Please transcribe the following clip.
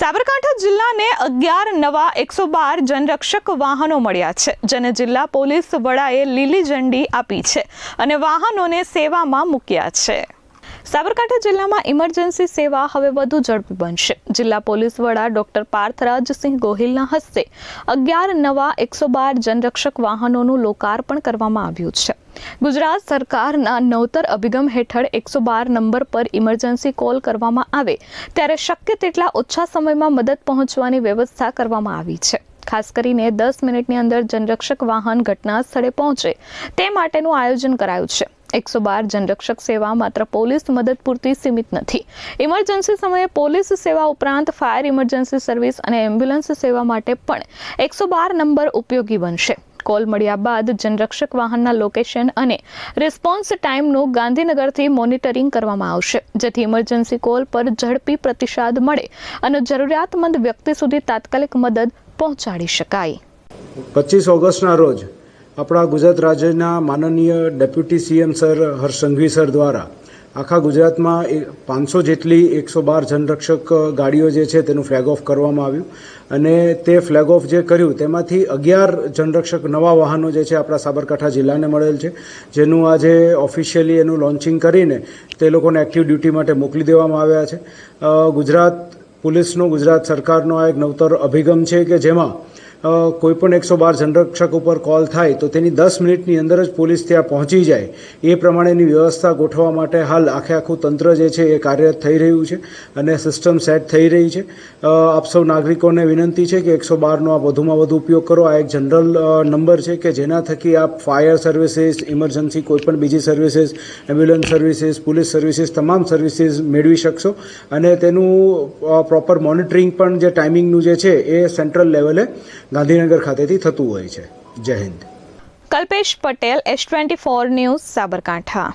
સાબરકાંઠા જિલ્લાને 11 નવા 112 જનરક્ષક વાહનો મળ્યા છે, જેને જિલ્લા પોલીસ વડાએ લીલી ઝંડી આપી છે અને વાહનોને સેવામાં મૂક્યા છે. સાબરકાંઠા જિલ્લામાં ઇમરજન્સી સેવા હવે વધુ ઝડપી બનશે. જિલ્લા પોલીસ વડા ડોક્ટર પાર્થરાજસિંહ ગોહિલના હસ્તે 11 નવા 112 જનરક્ષક વાહનોનું લોકાર્પણ કરવામાં આવ્યું છે. ગુજરાત સરકારના નવતર અભિગમ હેઠળ 112 નંબર પર ઇમરજન્સી કોલ કરવામાં આવે ત્યારે શક્ય તેટલા ઓછા સમયમાં મદદ પહોંચવાની વ્યવસ્થા કરવામાં આવી છે. ખાસ કરીને 10 મિનિટની અંદર જનરક્ષક વાહન ઘટના સ્થળે પહોંચે તે માટેનું આયોજન કરાયું છે. 112 જનરક્ષક સેવા માત્ર પોલીસ મદદ પૂરતી સીમિત નથી. ઇમરજન્સી સમયે પોલીસ સેવા ઉપરાંત ફાયર ઇમરજન્સી સર્વિસ અને એમ્બ્યુલન્સ સેવા માટે પણ 112 નંબર ઉપયોગી બનશે. કોલ મળ્યા બાદ જનરક્ષક વાહનના લોકેશન અને રિસ્પોન્સ ટાઈમનું ગાંધીનગરથી મોનિટરિંગ કરવામાં આવશે, જેથી ઇમરજન્સી કોલ પર ઝડપી પ્રતિસાદ મળે અને જરૂરિયાતમંદ વ્યક્તિ સુધી તાત્કાલિક મદદ પહોંચાડી શકાય. 25 ઓગસ્ટના રોજ આપણા ગુજરાત રાજ્યના માનનીય deputy CM sir Harsh Sanghavi sir દ્વારા આખા ગુજરાતમાં 500 જેટલી 112 જનરક્ષક ગાડીઓ જે છે તેનું ફ્લેગ ઓફ કરવામાં આવ્યું અને તે ફ્લેગ ઓફ જે કર્યું તેમાંથી 11 જનરક્ષક નવા વાહનો જે છે આપણા સાબરકાંઠા જિલ્લાને મળેલ છે, જેનું આજે ઓફિશિયલી એનું લોન્ચિંગ કરીને તે લોકોને એક્ટિવ ડ્યુટી માટે મોકલી દેવામાં આવ્યા છે. ગુજરાત પોલીસનો, ગુજરાત સરકારનો આ એક નવતર અભિગમ છે કે જેમાં કોઈપણ 112 જનરક્ષક ઉપર કોલ થાય તો તેની 10 મિનિટની અંદર જ પોલીસ ત્યાં પહોંચી જાય એ પ્રમાણેની વ્યવસ્થા ગોઠવવા માટે હાલ આખું તંત્ર જે છે એ કાર્યરત થઈ રહ્યું છે અને સિસ્ટમ સેટ થઈ રહી છે. આપ સૌ નાગરિકોને વિનંતી છે કે 112નો આપ વધુમાં વધુ ઉપયોગ કરો. આ એક જનરલ નંબર છે કે જેના થકી આપ ફાયર સર્વિસીસ, ઇમરજન્સી કોઈપણ બીજી services, ambulance services, police services, તમામ સર્વિસીસ મેળવી શકશો અને તેનું પ્રોપર મોનિટરિંગ પણ જે ટાઈમિંગનું જે છે એ સેન્ટ્રલ લેવલે ગાંધીનગર ખાતેથી થતું હોય છે. જય હિન્દ. Kalpesh Patel, S24 news, Sabarkantha.